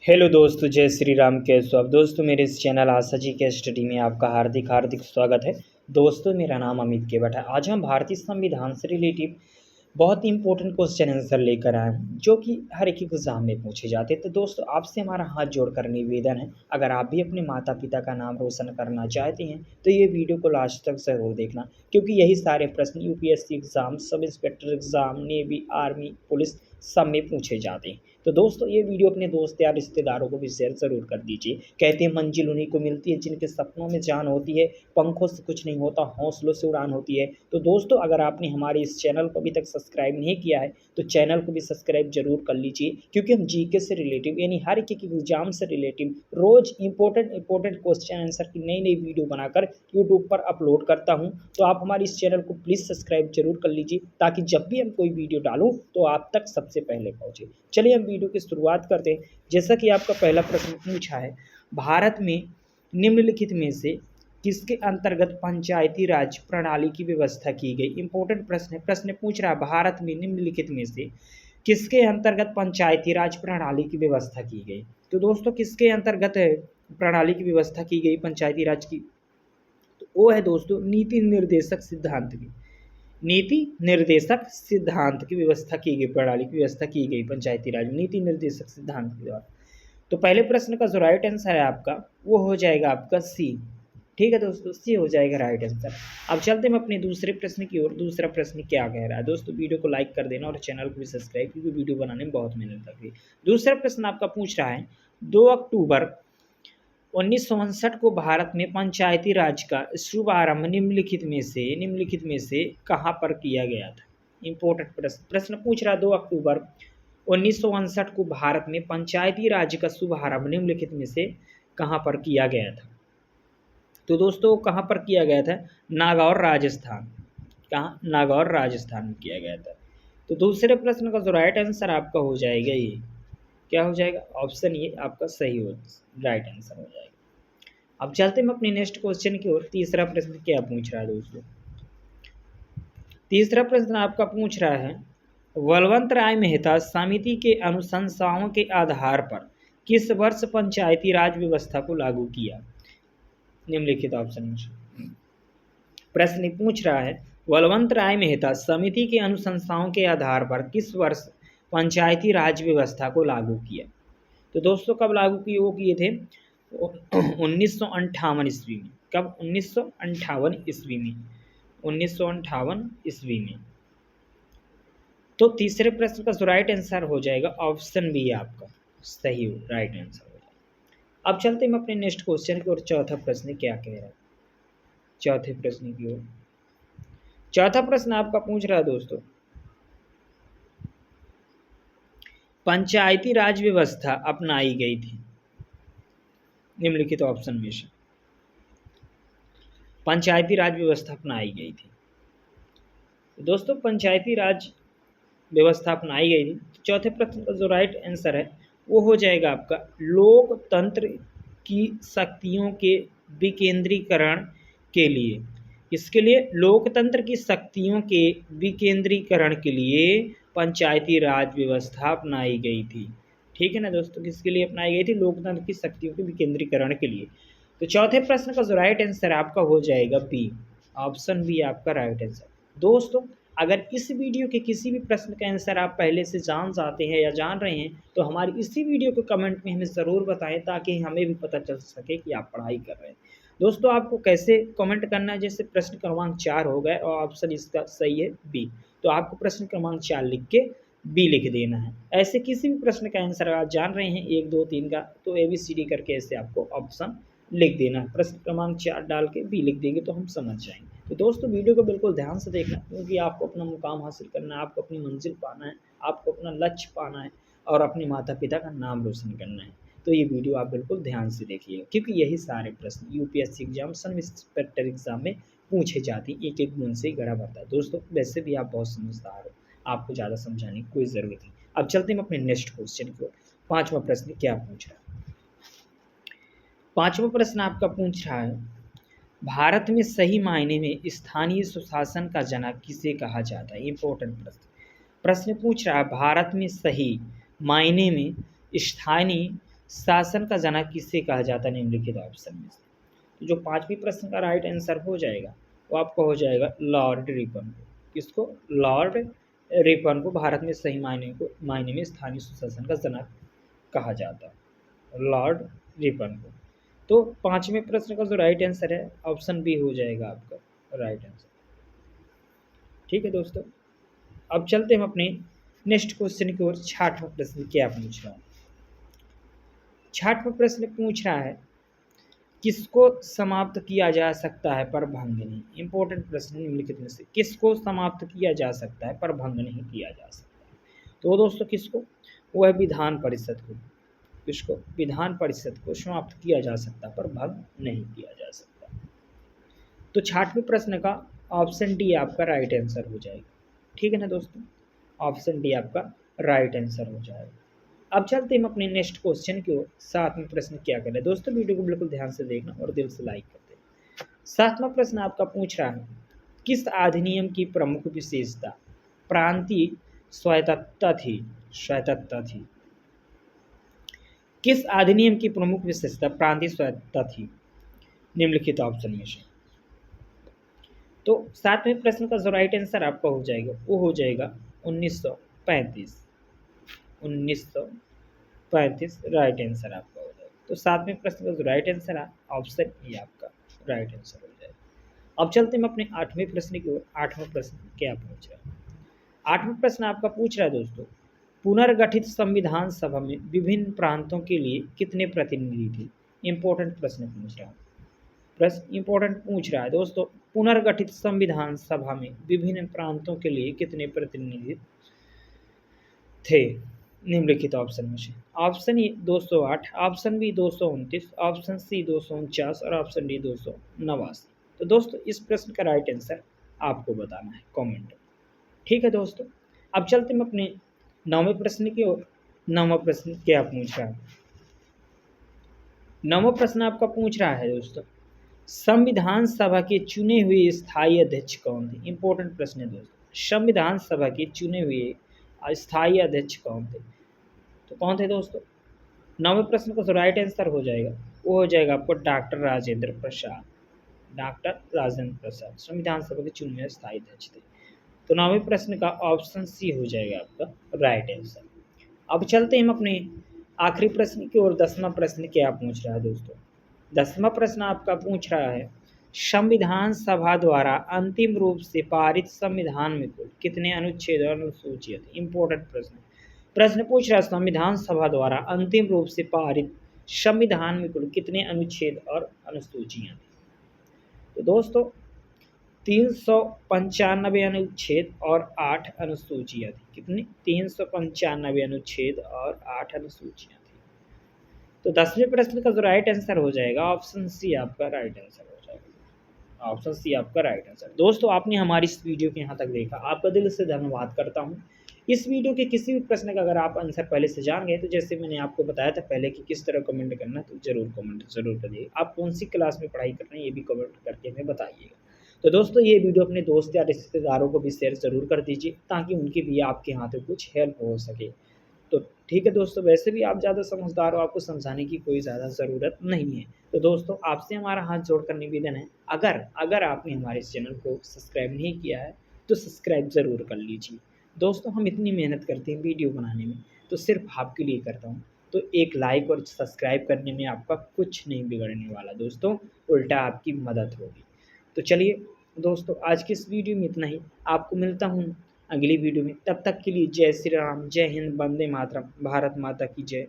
Hello दोस्तों, जय श्री राम। कैसे हो आप दोस्तों? मेरे इस चैनल आशा जी के स्टडी में आपका हार्दिक हार्दिक स्वागत है। दोस्तों, मेरा नाम अमित केवट है। आज हम भारतीय संविधान से रिलेटिव बहुत ही इंपॉर्टेंट क्वेश्चन आंसर लेकर आए हैं, जो कि हर एक एग्जाम में पूछे जाते हैं। तो दोस्तों, आपसे हमारा हाथ जोड़कर निवेदन है, अगर आप भी अपने माता पिता का नाम रोशन करना चाहते हैं तो ये वीडियो को लास्ट तक जरूर देखना, क्योंकि यही सारे प्रश्न UPSC exam, sub inspector exam, navy, army, police सब में पूछे जाते हैं। तो दोस्तों, ये वीडियो अपने दोस्त या रिश्तेदारों को भी शेयर जरूर कर दीजिए। कहते हैं मंजिल उन्हीं को मिलती है जिनके सपनों में जान होती है, पंखों से कुछ नहीं होता, हौसलों से उड़ान होती है। तो दोस्तों, अगर आपने हमारे इस चैनल को अभी तक सब्सक्राइब नहीं किया है तो चैनल को भी सब्सक्राइब जरूर कर लीजिए, क्योंकि हम जीके से रिलेटिव यानी हर एक एग्जाम से रिलेटिव रोज इंपॉर्टेंट क्वेश्चन आंसर की नई नई वीडियो बनाकर यूट्यूब पर अपलोड करता हूँ। तो आप हमारे इस चैनल को प्लीज़ सब्सक्राइब जरूर कर लीजिए, ताकि जब भी हम कोई वीडियो डालूँ तो आप तक सबसे पहले पहुँचे। चलिए हम वीडियो की शुरुआत करते हैं। जैसा कि आपका पहला प्रश्न पूछा है, भारत में निम्नलिखित में से किसके अंतर्गत पंचायती राज प्रणाली की व्यवस्था की गई? इंपॉर्टेंट प्रश्न है। प्रश्न पूछ रहा है, भारत में निम्नलिखित में से किसके अंतर्गत पंचायती राज प्रणाली की व्यवस्था की गई? तो दोस्तों, किसके अंतर्गत प्रणाली की व्यवस्था की गई पंचायती राज की? तो वो है दोस्तों नीति निर्देशक सिद्धांत की। नीति निर्देशक सिद्धांत की व्यवस्था की गई, प्रणाली की व्यवस्था की गई पंचायती राज नीति निर्देशक सिद्धांत के द्वारा। तो पहले प्रश्न का जो राइट आंसर है आपका, वो हो जाएगा आपका सी। ठीक है दोस्तों, सी हो जाएगा राइट आंसर। अब चलते हैं अपने दूसरे प्रश्न की ओर। दूसरा प्रश्न क्या कह रहा है दोस्तों? वीडियो को लाइक कर देना और चैनल को भी सब्सक्राइब, क्योंकि वीडियो बनाने में बहुत मेहनत लगती है। दूसरा प्रश्न आपका पूछ रहा है, 2 अक्टूबर 1959 को भारत में पंचायती राज का शुभारंभ निम्नलिखित में से कहाँ पर किया गया था? इंपॉर्टेंट प्रश्न पूछ रहा, 2 अक्टूबर 1959 को भारत में पंचायती राज का शुभारंभ निम्नलिखित में से कहाँ पर किया गया था? तो दोस्तों, कहाँ पर किया गया था? नागौर राजस्थान। कहाँ? नागौर राजस्थान में किया गया था। तो दूसरे प्रश्न का जो राइट आंसर आपका हो जाएगा, ये क्या हो जाएगा? ऑप्शन ये आपका सही हो, राइट आंसर हो जाएगा। अब चलते हैं अपने नेक्स्ट क्वेश्चन की ओर। तीसरा प्रश्न क्या पूछ रहा है दोस्तों? तीसरा प्रश्न आपका पूछ रहा है, बलवंत राय मेहता समिति के अनुशंसाओं के आधार पर किस वर्ष पंचायती राज व्यवस्था को लागू किया? निम्नलिखित ऑप्शन में से। प्रश्न पूछ रहा है, बलवंत राय मेहता समिति के अनुशंसाओं के आधार पर किस वर्ष पंचायती राज व्यवस्था को लागू किया? तो दोस्तों, कब लागू किए? वो किए थे 1958 ईस्वी में। कब? 1958 ईस्वी में। 1958 ईस्वी में। तो तीसरे प्रश्न का जो राइट आंसर हो जाएगा ऑप्शन बी आपका सही हो, राइट आंसर हो जाएगा। अब चलते हैं अपने नेक्स्ट क्वेश्चन की ओर। चौथा प्रश्न क्या कह रहा है? चौथे प्रश्न की ओर। चौथा प्रश्न आपका पूछ रहा है दोस्तों, पंचायती राज व्यवस्था अपनाई गई थी निम्नलिखित ऑप्शन में से। पंचायती राज व्यवस्था अपनाई गई थी। दोस्तों, पंचायती राज व्यवस्था अपनाई गई थी। तो चौथे प्रश्न का जो राइट आंसर है वो हो जाएगा आपका लोकतंत्र की शक्तियों के विकेंद्रीकरण के लिए। इसके लिए लोकतंत्र की शक्तियों के विकेंद्रीकरण के लिए पंचायती राज व्यवस्था अपनाई गई थी। ठीक है ना दोस्तों? किसके लिए अपनाई गई थी? लोकतंत्र की शक्तियों के विकेंद्रीकरण के लिए। तो चौथे प्रश्न का जो राइट आंसर आपका हो जाएगा बी, ऑप्शन बी आपका राइट आंसर। दोस्तों, अगर इस वीडियो के किसी भी प्रश्न का आंसर आप पहले से जान जाते हैं या जान रहे हैं तो हमारी इसी वीडियो के कमेंट में हमें ज़रूर बताएं, ताकि हमें भी पता चल सके कि आप पढ़ाई कर रहे हैं। दोस्तों, आपको कैसे कमेंट करना है? जैसे प्रश्न क्रमांक 4 हो गए और ऑप्शन इसका सही है बी, तो आपको प्रश्न क्रमांक 4 लिख के बी लिख देना है। ऐसे किसी भी प्रश्न का आंसर आप जान रहे हैं 1 2 3 का, तो ABCD करके ऐसे आपको ऑप्शन लिख देना है। प्रश्न क्रमांक 4 डाल के बी लिख देंगे तो हम समझ जाएंगे। तो दोस्तों, वीडियो को बिल्कुल ध्यान से देखना, क्योंकि आपको अपना मुकाम हासिल करना है, आपको अपनी मंजिल पाना है, आपको अपना लक्ष्य पाना है और अपने माता पिता का नाम रोशन करना है। तो ये वीडियो आप बिल्कुल ध्यान से देखिएगा, क्योंकि यही सारे प्रश्न UPSC exam, sub inspector exam में पूछे जाते हैं। एक एक गुण से गड़ा भरता है। दोस्तों, वैसे भी आप बहुत समझदार हो, आपको ज़्यादा समझाने की कोई ज़रूरत नहीं। अब चलते हैं अपने नेक्स्ट क्वेश्चन की ओर। पाँचवा प्रश्न क्या पूछ रहा है? पाँचवा प्रश्न आपका पूछ रहा है, भारत में सही मायने में स्थानीय सुशासन का जनक किसे कहा जाता है? इंपॉर्टेंट प्रश्न। प्रश्न पूछ रहा है, भारत में सही मायने में स्थानीय शासन का जनक किसे कहा जाता है निम्नलिखित ऑप्शन में से? तो जो पांचवी प्रश्न का राइट आंसर हो जाएगा वो आपका हो जाएगा लॉर्ड रिपन को। किसको? लॉर्ड रिपन को भारत में सही मायने में स्थानीय सुशासन का जनक कहा जाता है, लॉर्ड रिपन को। तो पांचवें प्रश्न का जो राइट आंसर है ऑप्शन बी हो जाएगा आपका राइट आंसर। ठीक है दोस्तों, अब चलते हम अपने नेक्स्ट क्वेश्चन की ओर। छठवां प्रश्न क्या पूछ रहा है? छठवां प्रश्न पूछ रहा है किसको समाप्त किया जा सकता है पर भंग नहीं? इंपॉर्टेंट प्रश्न निम्नलिखित में से किसको समाप्त किया जा सकता है पर भंग नहीं किया जा सकता? तो दोस्तों किसको? वह विधान परिषद को। किसको? विधान परिषद को समाप्त किया जा सकता है पर भंग नहीं किया जा सकता। तो छठवें प्रश्न का ऑप्शन डी आपका राइट आंसर हो जाएगा। ठीक है ना दोस्तों, ऑप्शन डी आपका राइट आंसर हो जाएगा। अब चलते हम अपने नेक्स्ट क्वेश्चन की ओर। सातवां प्रश्न क्या कर रहे हैं दोस्तों, वीडियो को बिल्कुल ध्यान से देखना और दिल से लाइक करते हैं। सातवां प्रश्न आपका पूछ रहा है किस अधिनियम की प्रमुख विशेषता प्रांतीय स्वायत्तता थी? स्वायत्तता थी। किस अधिनियम की प्रमुख विशेषता प्रांतीय स्वायत्तता थी निम्नलिखित ऑप्शन में से? तो सातवें प्रश्न का जो राइट आंसर आपका हो जाएगा वो हो जाएगा 1935। 1935 राइट आंसर आपका हो जाएगा। तो सातवें प्रश्न का जो राइट आंसर है ऑप्शन ए आपका राइट आंसर हो जाएगा। अब चलते हैं अपने आठवें प्रश्न की ओर। आठवां प्रश्न क्या पूछ रहा है? आठवां प्रश्न आपका पूछ रहा है दोस्तों पुनर्गठित संविधान सभा में विभिन्न प्रांतों के लिए कितने प्रतिनिधि थे? इंपॉर्टेंट प्रश्न पूछ रहा है। प्रश्न इंपॉर्टेंट पूछ रहा है दोस्तों पुनर्गठित संविधान सभा में विभिन्न प्रांतों के लिए कितने प्रतिनिधि थे निम्नलिखित ऑप्शन में से? Option A 208, option B 229, option C 249 और ऑप्शन डी 289। तो दोस्तों इस प्रश्न का राइट आंसर आपको बताना है कमेंट में। ठीक है दोस्तों, अब चलते हैं अपने नौवें प्रश्न की ओर। नौवां प्रश्न क्या पूछ रहा है? नौवां प्रश्न आपका पूछ रहा है दोस्तों संविधान सभा के चुने हुए स्थायी अध्यक्ष कौन थे? इंपॉर्टेंट प्रश्न है दोस्तों, संविधान सभा के चुने हुए स्थायी अध्यक्ष कौन थे? तो कौन थे दोस्तों? नौवें प्रश्न का जो राइट आंसर हो जाएगा वो हो जाएगा आपको डॉक्टर राजेंद्र प्रसाद। डॉक्टर राजेंद्र प्रसाद संविधान सभा के चुने हुए स्थायी अध्यक्ष थे। तो नौवें प्रश्न का ऑप्शन सी हो जाएगा आपका राइट आंसर। अब चलते हैं हम अपने आखिरी प्रश्न की ओर। 10वां प्रश्न क्या पूछ रहा है दोस्तों? 10वां प्रश्न आपका पूछ रहा है संविधान सभा द्वारा अंतिम रूप से पारित संविधान में कुल कितने अनुच्छेद और अनुसूचियां थी? इंपॉर्टेंट प्रश्न पूछ रहा है संविधान सभा द्वारा अंतिम रूप से पारित संविधान में कुल कितने अनुच्छेद और अनुसूचियां थी? तो दोस्तों 395 अनुच्छेद और 8 अनुसूचियां थी। कितनी? 395 अनुच्छेद और 8 अनुसूचियां थी। तो 10वें प्रश्न का जो राइट आंसर हो जाएगा ऑप्शन सी आपका राइट आंसर हो जाएगा। ऑप्शन सी आपका राइट आंसर। दोस्तों आपने हमारी इस वीडियो को यहाँ तक देखा, आपका दिल से धन्यवाद करता हूँ। इस वीडियो के किसी भी प्रश्न का अगर आप आंसर पहले से जान गए तो जैसे मैंने आपको बताया था पहले कि किस तरह कमेंट करना, तो जरूर कमेंट जरूर करिए। आप कौन सी क्लास में पढ़ाई कर रहे हैं ये भी कमेंट करके हमें बताइएगा। तो दोस्तों ये वीडियो अपने दोस्त या रिश्तेदारों को भी शेयर ज़रूर कर दीजिए ताकि उनकी भी आपके हाथों कुछ हेल्प हो सके। तो ठीक है दोस्तों, वैसे भी आप ज़्यादा समझदार हो, आपको समझाने की कोई ज़्यादा ज़रूरत नहीं है। तो दोस्तों आपसे हमारा हाथ जोड़कर निवेदन है, अगर आपने हमारे इस चैनल को सब्सक्राइब नहीं किया है तो सब्सक्राइब ज़रूर कर लीजिए। दोस्तों हम इतनी मेहनत करते हैं वीडियो बनाने में तो सिर्फ आपके लिए करता हूँ, तो एक लाइक और सब्सक्राइब करने में आपका कुछ नहीं बिगड़ने वाला दोस्तों, उल्टा आपकी मदद होगी। तो चलिए दोस्तों आज की इस वीडियो में इतना ही। आपको मिलता हूँ अगली वीडियो में, तब तक के लिए जय श्री राम, जय हिंद, वंदे मातरम, भारत माता की जय।